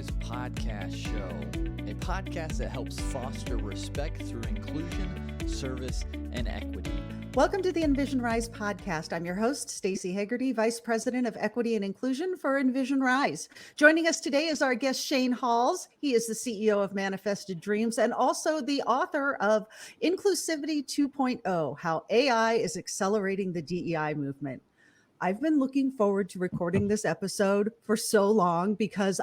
RISE podcast show, a podcast that helps foster respect through inclusion, service, and equity. Welcome to the Envision RISE podcast. I'm your host, Stacey Hegarty, Vice President of Equity and Inclusion for Envision RISE. Joining us today is our guest, Shayne Halls. He is the CEO of Manifested Dreams and also the author of Inclusivity 2.0, How AI is Accelerating the DEI Movement. I've been looking forward to recording this episode for so long because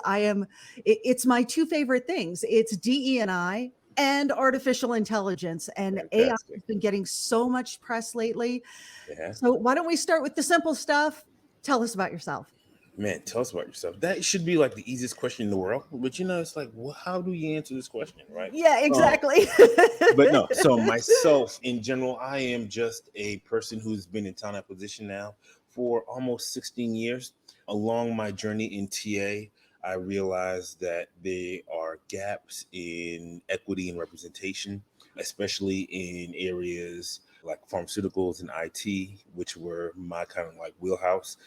it's my two favorite things. It's DE&I and artificial intelligence, and Fantastic. AI has been getting so much press lately. Yeah. So why don't we start with the simple stuff? Tell us about yourself. Man, tell us about yourself. That should be like the easiest question in the world. But it's like, well, how do you answer this question, right? Yeah, exactly. But no, so myself in general, I am just a person who's been in talent acquisition now for almost 16 years. Along my journey in TA, I realized that there are gaps in equity and representation, especially in areas like pharmaceuticals and IT, which were my kind of like wheelhouse.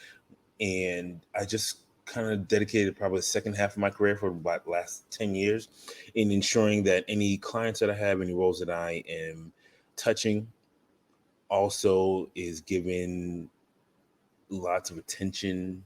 And I just kind of dedicated probably the second half of my career for about the last 10 years in ensuring that any clients that I have, any roles that I am touching, also is given lots of attention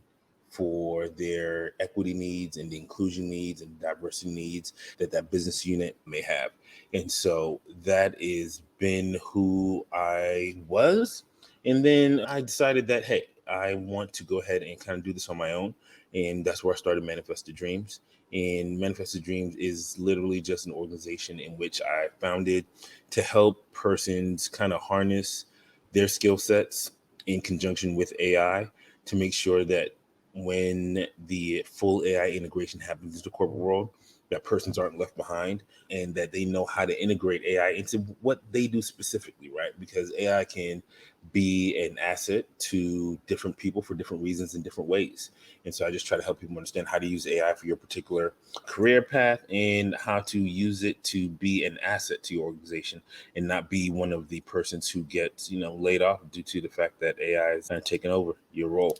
for their equity needs and the inclusion needs and diversity needs that business unit may have. And so that has been who I was. And then I decided that, hey, I want to go ahead and kind of do this on my own. And that's where I started Manifested Dreams. And Manifested Dreams is literally just an organization in which I founded to help persons kind of harness their skill sets in conjunction with AI to make sure that when the full AI integration happens into the corporate world, that persons aren't left behind and that they know how to integrate AI into what they do specifically, right? Because AI can be an asset to different people for different reasons in different ways. And so I just try to help people understand how to use AI for your particular career path and how to use it to be an asset to your organization and not be one of the persons who gets, laid off due to the fact that AI is kind of taking over your role,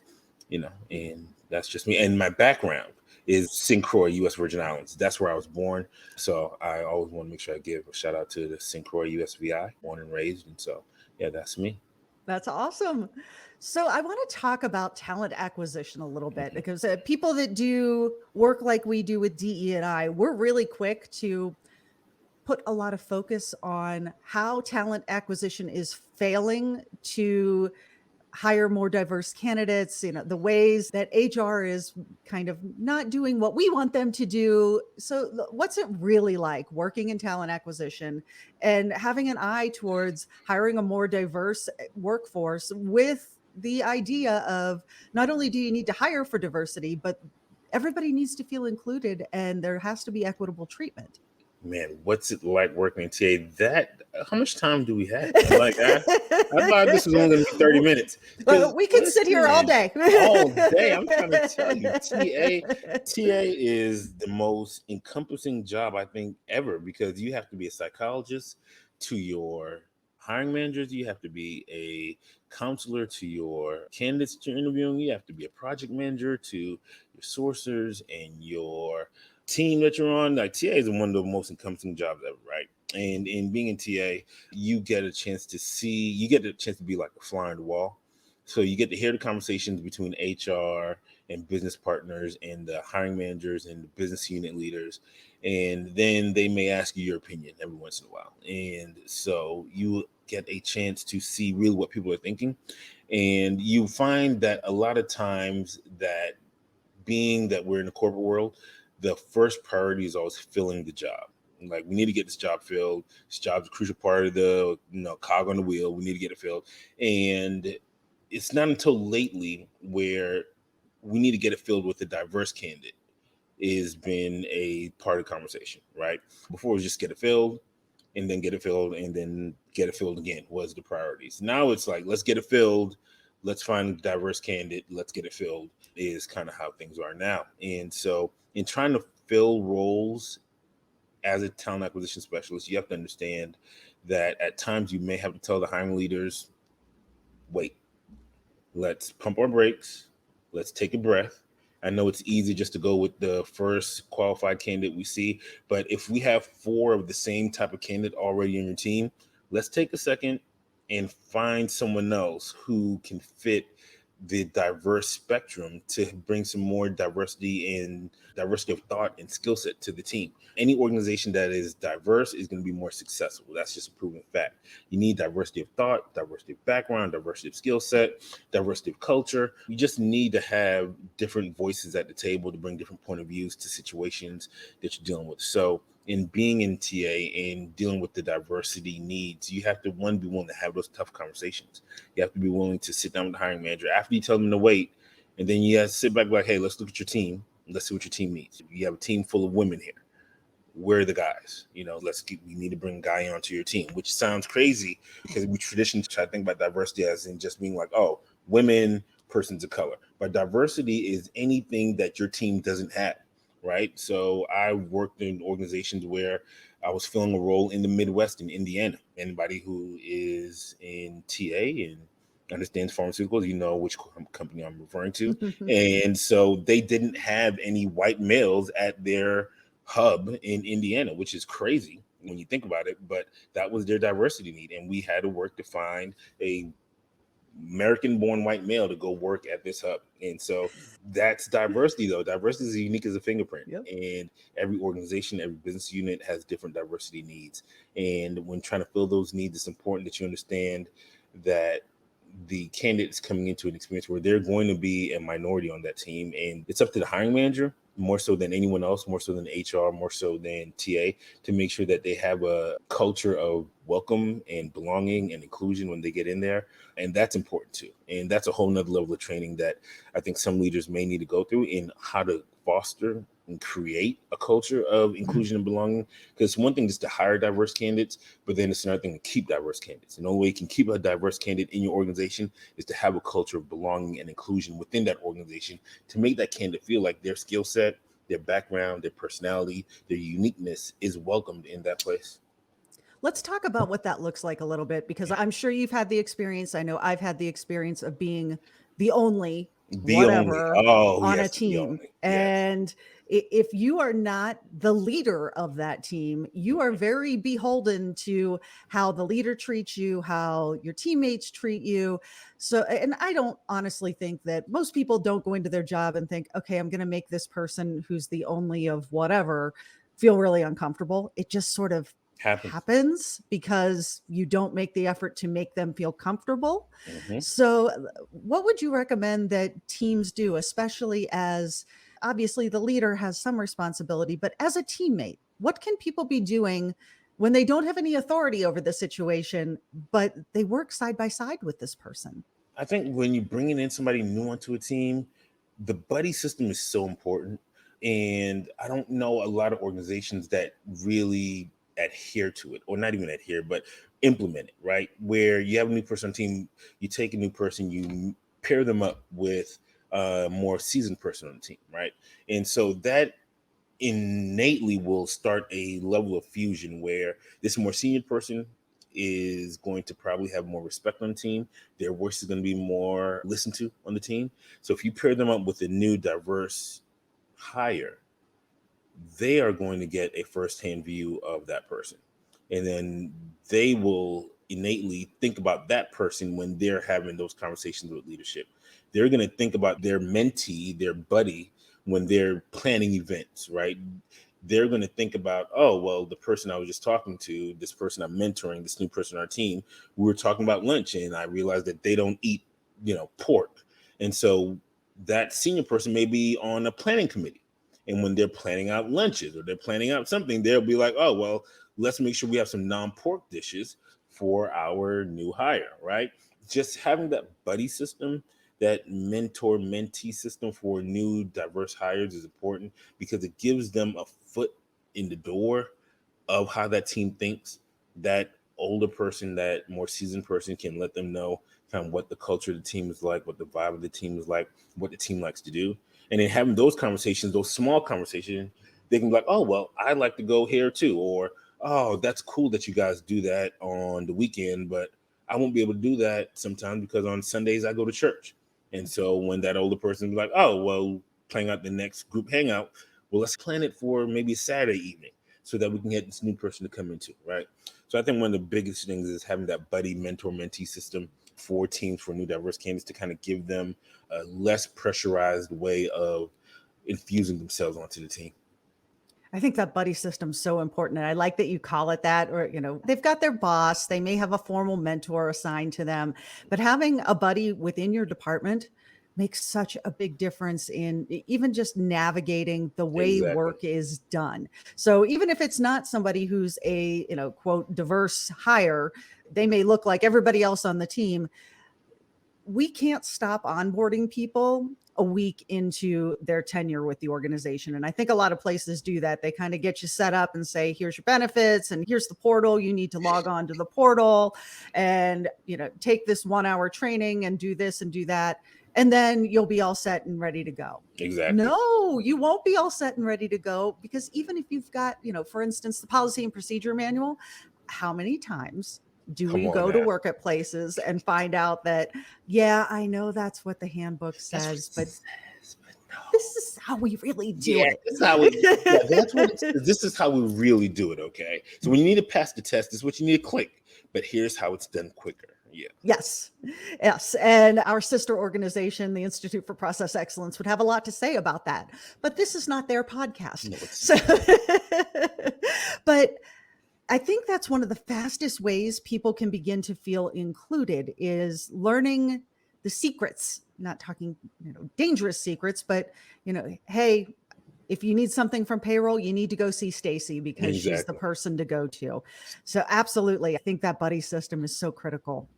and that's just me. And my background is St. Croix, U.S. Virgin Islands. That's where I was born. So I always want to make sure I give a shout out to the St. Croix USVI, born and raised. And so, yeah, that's me. That's awesome. So I want to talk about talent acquisition a little bit because people that do work like we do with DE&I, we're really quick to put a lot of focus on how talent acquisition is failing to hire more diverse candidates, the ways that HR is kind of not doing what we want them to do. So what's it really like working in talent acquisition and having an eye towards hiring a more diverse workforce with the idea of not only do you need to hire for diversity, but everybody needs to feel included and there has to be equitable treatment. Man, what's it like working in TA? How much time do we have? Like, I thought this was only going to be 30 minutes. Well, we can sit here all day. All day. I'm trying to tell you, TA is the most encompassing job, I think, ever, because you have to be a psychologist to your hiring managers. You have to be a counselor to your candidates that you're interviewing. You have to be a project manager to your sourcers and your team that you're on. Like, TA is one of the most encompassing jobs ever, right? And in being in TA, you get a chance to be like a fly on the wall. So you get to hear the conversations between HR and business partners and the hiring managers and the business unit leaders. And then they may ask you your opinion every once in a while. And so you get a chance to see really what people are thinking. And you find that a lot of times that being that we're in the corporate world, the first priority is always filling the job. Like, we need to get this job filled. This job's a crucial part of the cog on the wheel. We need to get it filled. And it's not until lately where we need to get it filled with a diverse candidate has been a part of the conversation, right? Before it was just get it filled and then get it filled and then get it filled again was the priorities. Now it's like, let's get it filled. Let's find a diverse candidate. Let's get it filled is kind of how things are now. And so in trying to fill roles as a talent acquisition specialist, you have to understand that at times you may have to tell the hiring leaders, wait, let's pump our brakes. Let's take a breath. I know it's easy just to go with the first qualified candidate we see, but if we have 4 of the same type of candidate already on your team, let's take a second and find someone else who can fit the diverse spectrum to bring some more diversity and diversity of thought and skill set to the team. Any organization that is diverse is going to be more successful. That's just a proven fact. You need diversity of thought, diversity of background, diversity of skill set, diversity of culture. You just need to have different voices at the table to bring different point of views to situations that you're dealing with. So in being in TA and dealing with the diversity needs, you have to, one, be willing to have those tough conversations. You have to be willing to sit down with the hiring manager after you tell them to wait, and then you have to sit back like, hey, let's look at your team. Let's see what your team needs. You have a team full of women here. Where are the guys? We need to bring a guy onto your team, which sounds crazy because we traditionally try to think about diversity as in just being like, oh, women, persons of color. But diversity is anything that your team doesn't have. Right. So I worked in organizations where I was filling a role in the Midwest in Indiana. Anybody who is in TA and understands pharmaceuticals, you know which company I'm referring to. And so they didn't have any white males at their hub in Indiana, which is crazy when you think about it. But that was their diversity need. And we had to work to find a American-born white male to go work at this hub. And so that's diversity, though. Diversity is unique as a fingerprint. Yep. And every organization, every business unit has different diversity needs. And when trying to fill those needs, it's important that you understand that the candidates coming into an experience where they're going to be a minority on that team. And it's up to the hiring manager, more so than anyone else, more so than HR, more so than TA, to make sure that they have a culture of welcome and belonging and inclusion when they get in there. And that's important too. And that's a whole nother level of training that I think some leaders may need to go through in how to foster and create a culture of inclusion and belonging. Because one thing is to hire diverse candidates, but then it's another thing to keep diverse candidates. And the only way you can keep a diverse candidate in your organization is to have a culture of belonging and inclusion within that organization to make that candidate feel like their skill set, their background, their personality, their uniqueness is welcomed in that place. Let's talk about what that looks like a little bit, because I'm sure you've had the experience. I know I've had the experience of being the only whatever on a team. And if you are not the leader of that team, you are very beholden to how the leader treats you, how your teammates treat you. So, and I don't honestly think that most people don't go into their job and think, okay, I'm going to make this person who's the only of whatever feel really uncomfortable. It just sort of happens because you don't make the effort to make them feel comfortable. So what would you recommend that teams do, especially as obviously the leader has some responsibility, but as a teammate, what can people be doing when they don't have any authority over the situation, but they work side by side with this person? I think when you're bringing in somebody new onto a team, the buddy system is so important. And I don't know a lot of organizations that really adhere to it, or not even adhere, but implement it, right? Where you have a new person on the team, you take a new person, you pair them up with a more seasoned person on the team, right? And so that innately will start a level of fusion where this more senior person is going to probably have more respect on the team. Their voice is going to be more listened to on the team. So if you pair them up with a new diverse hire, they are going to get a firsthand view of that person. And then they will innately think about that person when they're having those conversations with leadership. They're going to think about their mentee, their buddy, when they're planning events, right? They're going to think about, oh, well, the person I was just talking to, this person I'm mentoring, this new person on our team, we were talking about lunch and I realized that they don't eat, pork. And so that senior person may be on a planning committee. And when they're planning out lunches or they're planning out something, they'll be like, oh, well, let's make sure we have some non-pork dishes for our new hire, right? Just having that buddy system, that mentor-mentee system for new diverse hires is important because it gives them a foot in the door of how that team thinks. That older person, that more seasoned person can let them know kind of what the culture of the team is like, what the vibe of the team is like, what the team likes to do. And then having those conversations, those small conversations, they can be like, oh, well, I'd like to go here too. Or, oh, that's cool that you guys do that on the weekend, but I won't be able to do that sometimes because on Sundays I go to church. And so when that older person be like, oh, well, planning out the next group hangout. Well, let's plan it for maybe a Saturday evening so that we can get this new person to come into, right? So I think one of the biggest things is having that buddy mentor-mentee system for teams, for new diverse candidates, to kind of give them a less pressurized way of infusing themselves onto the team. I think that buddy system's so important. And I like that you call it that, or, they've got their boss, they may have a formal mentor assigned to them, but having a buddy within your department makes such a big difference in even just navigating the way work is done. So even if it's not somebody who's a, quote, diverse hire, they may look like everybody else on the team. We can't stop onboarding people a week into their tenure with the organization. And I think a lot of places do that. They kind of get you set up and say, here's your benefits and here's the portal. You need to log on to the portal and, take this 1 hour training and do this and do that. And then you'll be all set and ready to go. Exactly. No, you won't be all set and ready to go, because even if you've got, for instance, the policy and procedure manual, how many times do we go to work at places and find out that, yeah, I know that's what the handbook says, but no. This is how we really do it. This is how we, this is how we really do it, okay? So when you need to pass the test, this is what you need to click, but here's how it's done quicker. Yeah. Yes. And our sister organization, the Institute for Process Excellence, would have a lot to say about that, but this is not their podcast. No, but I think that's one of the fastest ways people can begin to feel included is learning the secrets, not talking, dangerous secrets, but, hey, if you need something from payroll, you need to go see Stacy because she's the person to go to. So absolutely. I think that buddy system is so critical.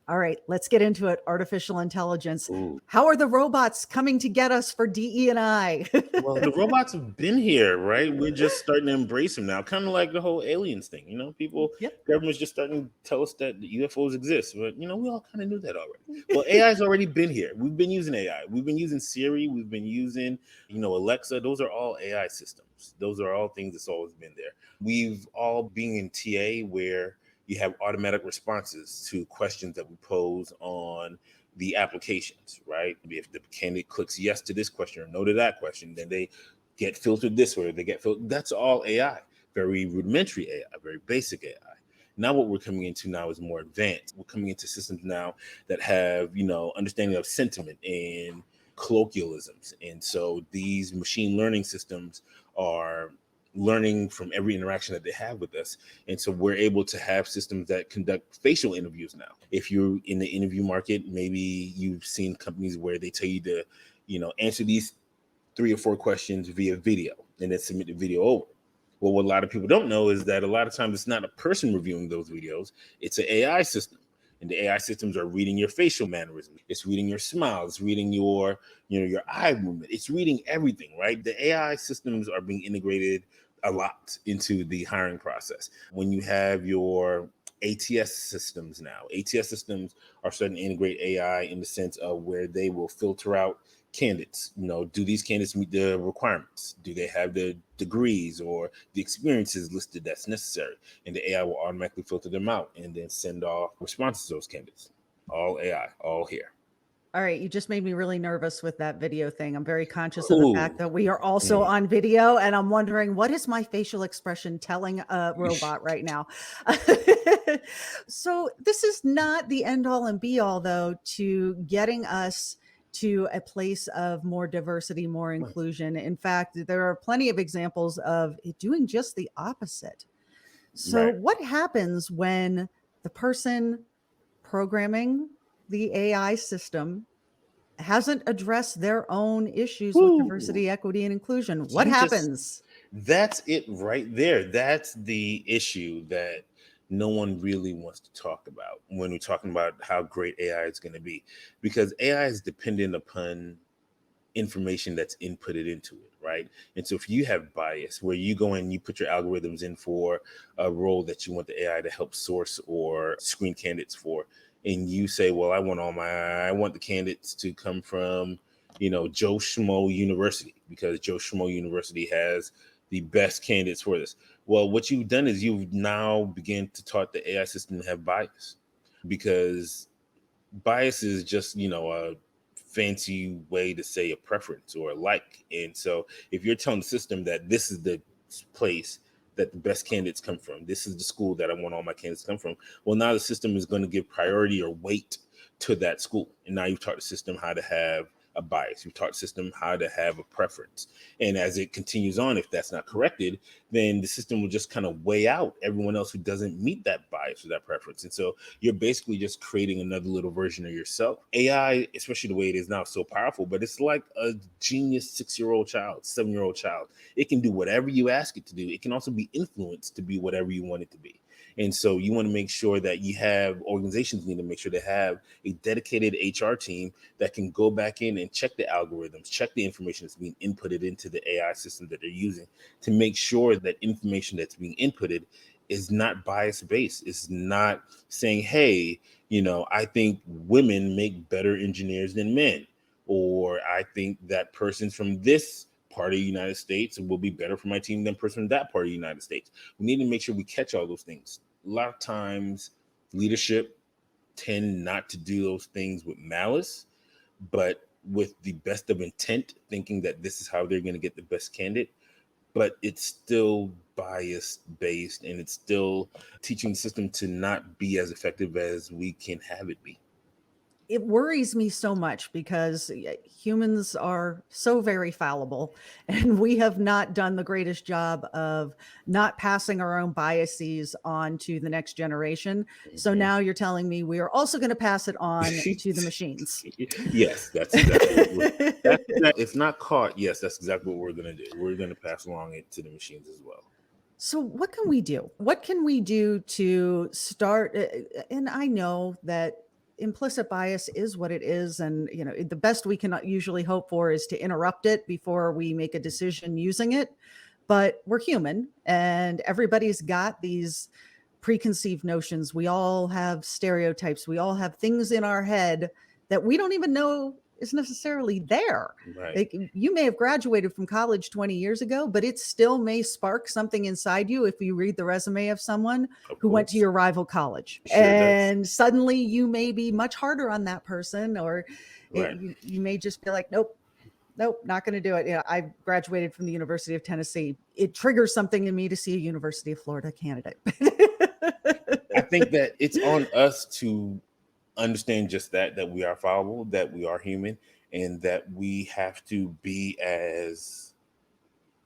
All right, let's get into it. Artificial intelligence. Ooh. How are the robots coming to get us for DE&I? Well, the robots have been here, right? We're just starting to embrace them now, kind of like the whole aliens thing. Government's just starting to tell us that the UFOs exist, but we all kind of knew that already. Well, AI's already been here. We've been using AI. We've been using Siri. We've been using, Alexa. Those are all AI systems. Those are all things that's always been there. We've all been in TA where you have automatic responses to questions that we pose on the applications, right? If the candidate clicks yes to this question or no to that question, then they get filtered this way, or they get filtered. That's all AI, very rudimentary AI, very basic AI. Now what we're coming into now is more advanced. We're coming into systems now that have, understanding of sentiment and colloquialisms. And so these machine learning systems are learning from every interaction that they have with us. And so we're able to have systems that conduct facial interviews now. If you're in the interview market, maybe you've seen companies where they tell you to, answer these 3 or 4 questions via video and then submit the video over. Well, what a lot of people don't know is that a lot of times it's not a person reviewing those videos, it's an AI system. And the AI systems are reading your facial mannerisms. It's reading your smile. It's reading your eye movement. It's reading everything, right? The AI systems are being integrated a lot into the hiring process. When you have your ATS systems now, ATS systems are starting to integrate AI in the sense of where they will filter out candidates. Do these candidates meet the requirements? Do they have the degrees or the experiences listed that's necessary? And the AI will automatically filter them out and then send off responses to those candidates. All AI, all here. All right, you just made me really nervous with that video thing. I'm very conscious of the fact that we are also on video, and I'm wondering, what is my facial expression telling a robot right now? So this is not the end all and be all, though, to getting us to a place of more diversity, more inclusion. In fact, there are plenty of examples of it doing just the opposite. So what happens when the person programming the AI system hasn't addressed their own issues with diversity, equity, and inclusion? What happens? That's it right there. That's the issue that no one really wants to talk about when we're talking about how great AI is going to be, because AI is dependent upon information that's inputted into it, right? And so if you have bias where you go in, you put your algorithms in for a role that you want the AI to help source or screen candidates for, and you say, well, I want the candidates to come from, Joe Schmo University because Joe Schmo University has the best candidates for this. Well, what you've done is you've now begun to taught the AI system to have bias, because bias is just, a fancy way to say a preference or a like. And so if you're telling the system that this is the place that the best candidates come from, this is the school that I want all my candidates to come from, well, now the system is going to give priority or weight to that school. And now you've taught the system how to have a bias. You've taught the system how to have a preference. And as it continues on, if that's not corrected, then the system will just kind of weigh out everyone else who doesn't meet that bias or that preference. And so you're basically just creating another little version of yourself. AI, especially the way it is now, is so powerful, but it's like a genius 6-year-old child, 7-year-old child. It can do whatever you ask it to do. It can also be influenced to be whatever you want it to be. And so you want to make sure that you have, organizations need to make sure they have a dedicated HR team that can go back in and check the algorithms, check the information that's being inputted into the AI system that they're using to make sure that information that's being inputted is not bias-based. It's not saying, hey, I think women make better engineers than men, or I think that persons from this part of the United States will be better for my team than person from that part of the United States. We need to make sure we catch all those things. A lot of times leadership tend not to do those things with malice, but with the best of intent, thinking that this is how they're going to get the best candidate. But it's still bias based, and it's still teaching the system to not be as effective as we can have it be. It worries me so much because humans are so very fallible, and we have not done the greatest job of not passing our own biases on to the next generation. So now you're telling me we are also going to pass it on to the machines. Yes, that's exactly if not caught, yes, that's exactly what we're going to do. We're going to pass along it to the machines as well. So what can we do? What can we do to start? And I know that implicit bias is what it is, and the best we can usually hope for is to interrupt it before we make a decision using it. But we're human, and everybody's got these preconceived notions. We all have stereotypes. We all have things in our head that we don't even know is necessarily there. Right. Like, you may have graduated from college 20 years ago, but it still may spark something inside you if you read the resume of someone who went to your rival college. Sure and does. Suddenly you may be much harder on that person, or Right. you may just be like, nope, not going to do it. I graduated from the University of Tennessee. It triggers something in me to see a University of Florida candidate. I think that it's on us to understand just that we are fallible, that we are human, and that we have to be as,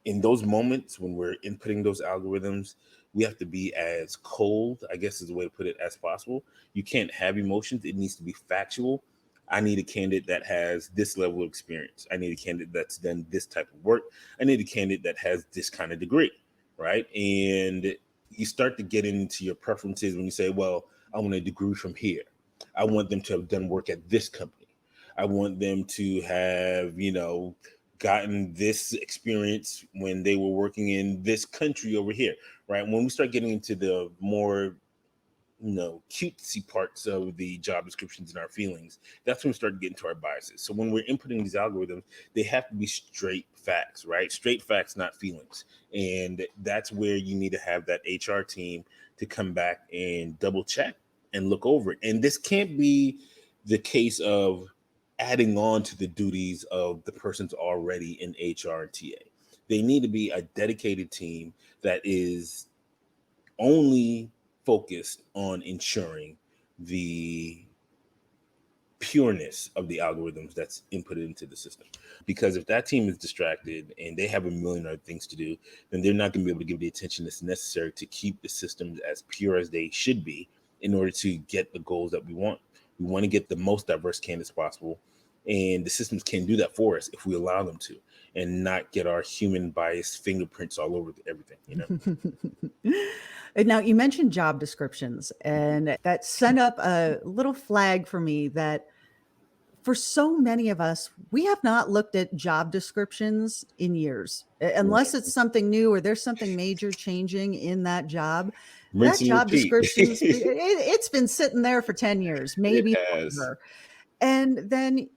in those moments when we're inputting those algorithms, we have to be as cold, I guess is the way to put it, as possible. You can't have emotions. It needs to be factual. I need a candidate that has this level of experience. I need a candidate that's done this type of work. I need a candidate that has this kind of degree, right? And you start to get into your preferences when you say, well, I want a degree from here. I want them to have done work at this company. I want them to have, gotten this experience when they were working in this country over here, right? When we start getting into the more, cutesy parts of the job descriptions and our feelings, that's when we start getting to our biases. So when we're inputting these algorithms, they have to be straight facts, right? Straight facts, not feelings. And that's where you need to have that HR team to come back and double check and look over it. And this can't be the case of adding on to the duties of the person's already in HR and TA. They need to be a dedicated team that is only focused on ensuring the pureness of the algorithms that's inputted into the system. Because if that team is distracted and they have a million other things to do, then they're not going to be able to give the attention that's necessary to keep the systems as pure as they should be in order to get the goals that we want. We want to get the most diverse candidates possible, and the systems can do that for us if we allow them to, and not get our human bias fingerprints all over everything. And now you mentioned job descriptions, and that sent up a little flag for me that for so many of us, we have not looked at job descriptions in years, unless it's something new or there's something major changing in that job. Rinse That and job repeat. descriptions, it's been sitting there for 10 years, maybe longer. And then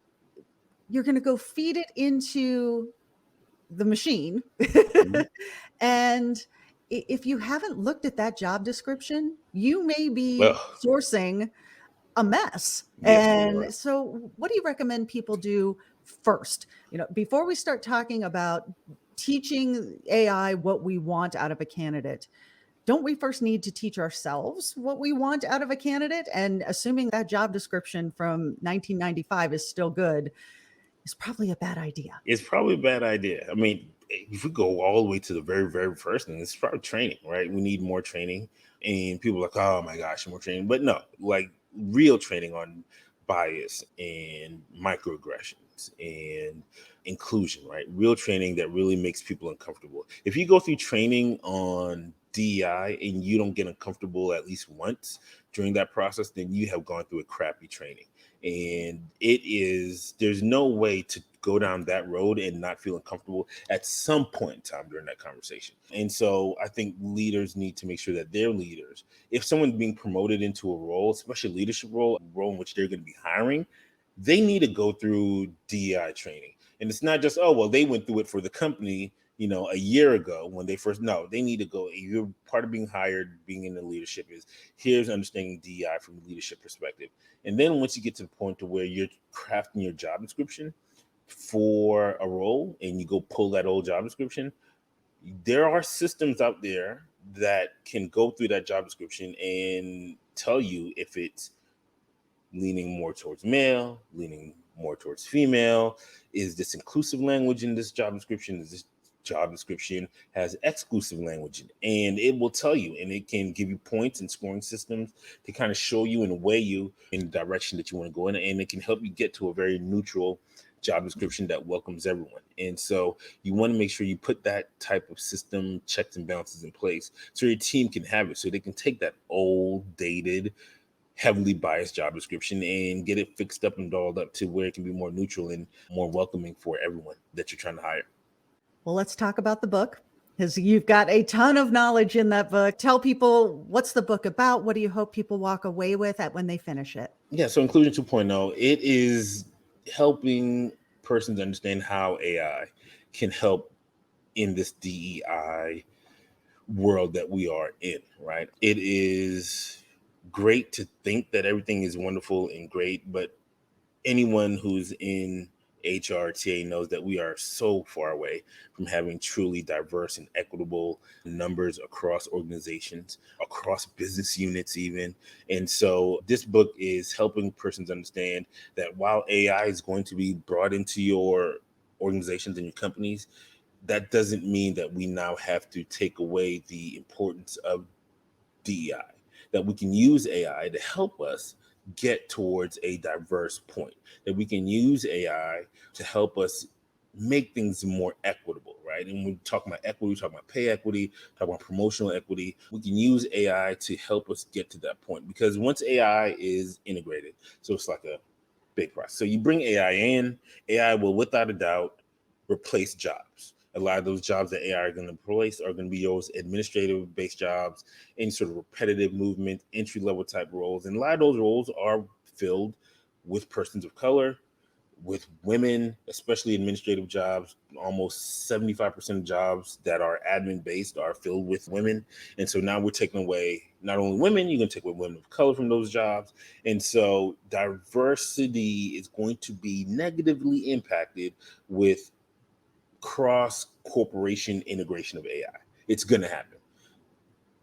you're going to go feed it into the machine. And if you haven't looked at that job description, you may be sourcing a mess. Yes, we are. And so what do you recommend people do first? Before we start talking about teaching AI what we want out of a candidate, don't we first need to teach ourselves what we want out of a candidate? And assuming that job description from 1995 is still good is probably a bad idea. It's probably a bad idea. I mean, if we go all the way to the very, very first thing, it's probably training, right? We need more training. And people are like, oh my gosh, more training. But no, like real training on bias and microaggressions and inclusion, right? Real training that really makes people uncomfortable. If you go through training on DEI and you don't get uncomfortable at least once during that process, then you have gone through a crappy training. And there's no way to go down that road and not feel uncomfortable at some point in time during that conversation. And so I think leaders need to make sure that they're leaders. If someone's being promoted into a role, especially a leadership role, a role in which they're going to be hiring, they need to go through DEI training. And it's not just, oh, well, they went through it for the company, a year ago when they first, no, they need to go. You're part of being hired, being in the leadership is here's understanding DEI from a leadership perspective. And then once you get to the point to where you're crafting your job description for a role and you go pull that old job description, there are systems out there that can go through that job description and tell you if it's leaning more towards male, leaning more towards female. Is this inclusive language in this job description? Is this job description has exclusive language in it? And it will tell you, and it can give you points and scoring systems to kind of show you and weigh you in the direction that you want to go in. And it can help you get to a very neutral job description that welcomes everyone. And so you want to make sure you put that type of system, checks and balances in place so your team can have it, so they can take that old, dated, heavily biased job description and get it fixed up and dolled up to where it can be more neutral and more welcoming for everyone that you're trying to hire. Well, let's talk about the book, because you've got a ton of knowledge in that book. Tell people, what's the book about? What do you hope people walk away with when they finish it? Yeah, so Inclusion 2.0, it is helping persons understand how AI can help in this DEI world that we are in, right? It is great to think that everything is wonderful and great, but anyone who's in HRTA knows that we are so far away from having truly diverse and equitable numbers across organizations, across business units even. And so this book is helping persons understand that while AI is going to be brought into your organizations and your companies, that doesn't mean that we now have to take away the importance of DEI, that we can use AI to help us get towards a diverse point, that we can use AI to help us make things more equitable, right? And when we talk about equity, we talk about pay equity, talk about promotional equity. We can use AI to help us get to that point, because once AI is integrated, so it's like a big process. So you bring AI in, AI will without a doubt replace jobs. A lot of those jobs that AI are going to replace are going to be those administrative based jobs, any sort of repetitive movement, entry level type roles. And a lot of those roles are filled with persons of color, with women, especially administrative jobs. Almost 75% of jobs that are admin based are filled with women. And so now we're taking away not only women, you're going to take away women of color from those jobs. And so diversity is going to be negatively impacted with cross corporation integration of AI. It's going to happen.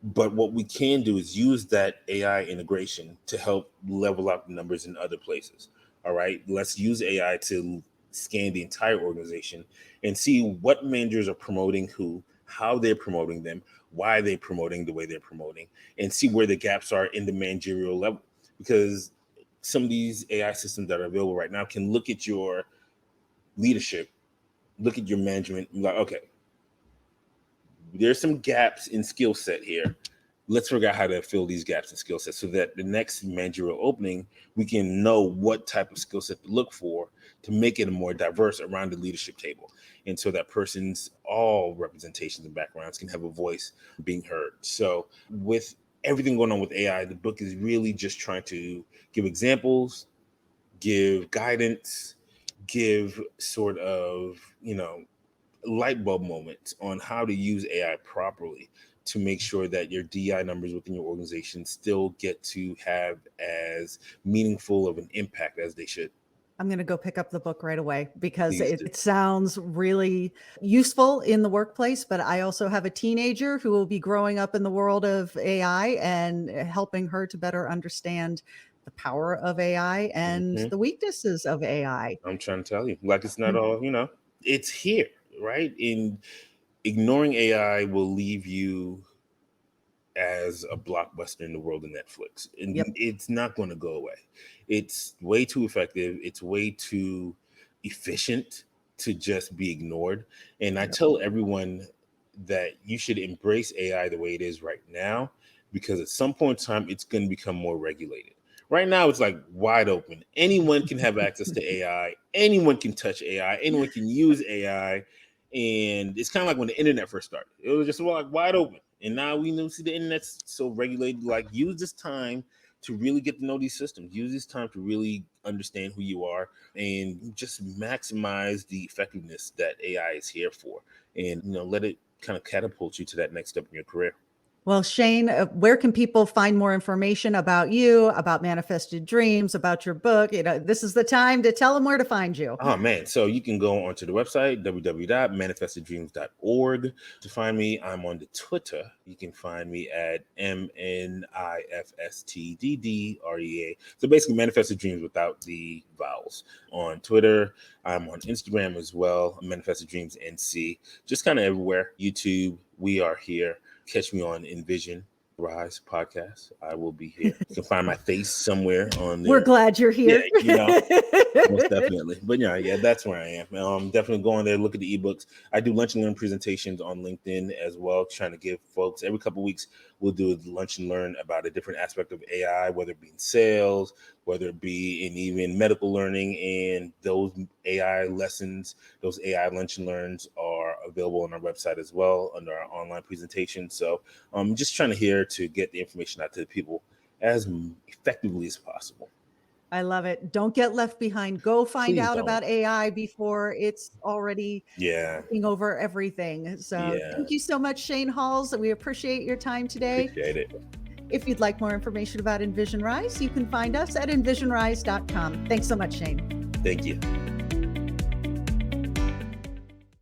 But what we can do is use that AI integration to help level out numbers in other places. All right, let's use AI to scan the entire organization and see what managers are promoting who, how they're promoting them, why they're promoting the way they're promoting, and see where the gaps are in the managerial level. Because some of these AI systems that are available right now can look at your leadership, look at your management, and like, okay, there's some gaps in skill set here. Let's figure out how to fill these gaps in skill set so that the next managerial opening, we can know what type of skill set to look for to make it more diverse around the leadership table. And so that person's all representations and backgrounds can have a voice being heard. So with everything going on with AI, the book is really just trying to give examples, give guidance, give sort of, light bulb moments on how to use AI properly to make sure that your DI numbers within your organization still get to have as meaningful of an impact as they should. I'm going to go pick up the book right away because Please do. it sounds really useful in the workplace. But I also have a teenager who will be growing up in the world of AI and helping her to better understand the power of AI and Mhm. the weaknesses of AI. I'm trying to tell you, like, it's not all, it's here, right? And ignoring AI will leave you as a blockbuster in the world of Netflix. And Yep. it's not going to go away. It's way too effective. It's way too efficient to just be ignored. And I Yep. tell everyone that you should embrace AI the way it is right now, because at some point in time, it's going to become more regulated. Right now, it's like wide open. Anyone can have access to AI. Anyone can touch AI. Anyone can use AI. And it's kind of like when the internet first started. It was just like wide open. And now we see the internet's so regulated. Like, use this time to really get to know these systems. Use this time to really understand who you are and just maximize the effectiveness that AI is here for. And, let it kind of catapult you to that next step in your career. Well, Shayne, where can people find more information about you, about Manifested Dreams, about your book? This is the time to tell them where to find you. Oh, man. So you can go onto the website, www.manifestedDreams.org, to find me. I'm on the Twitter. You can find me at MNIFSTDDREA. So basically, Manifested Dreams without the vowels. On Twitter, I'm on Instagram as well, Manifested Dreams NC. Just kind of everywhere. YouTube, we are here. Catch me on Envision RISE podcast. I will be here. You can find my face somewhere on there. We're glad you're here. Yeah, most definitely. But yeah, that's where I am. Definitely go on there, look at the ebooks. I do lunch and learn presentations on LinkedIn as well, trying to give folks every couple of weeks. We'll do a lunch and learn about a different aspect of AI, whether it be in sales, whether it be in even medical learning. And those AI lessons, those AI lunch and learns are available on our website as well under our online presentation. So I'm just trying to get the information out to the people as effectively as possible. I love it. Don't get left behind. Go find Please out don't. about AI before it's already taking over everything. So thank you so much, Shayne Halls. We appreciate your time today. Appreciate it. If you'd like more information about Envision RISE, you can find us at envisionrise.com. Thanks so much, Shayne. Thank you.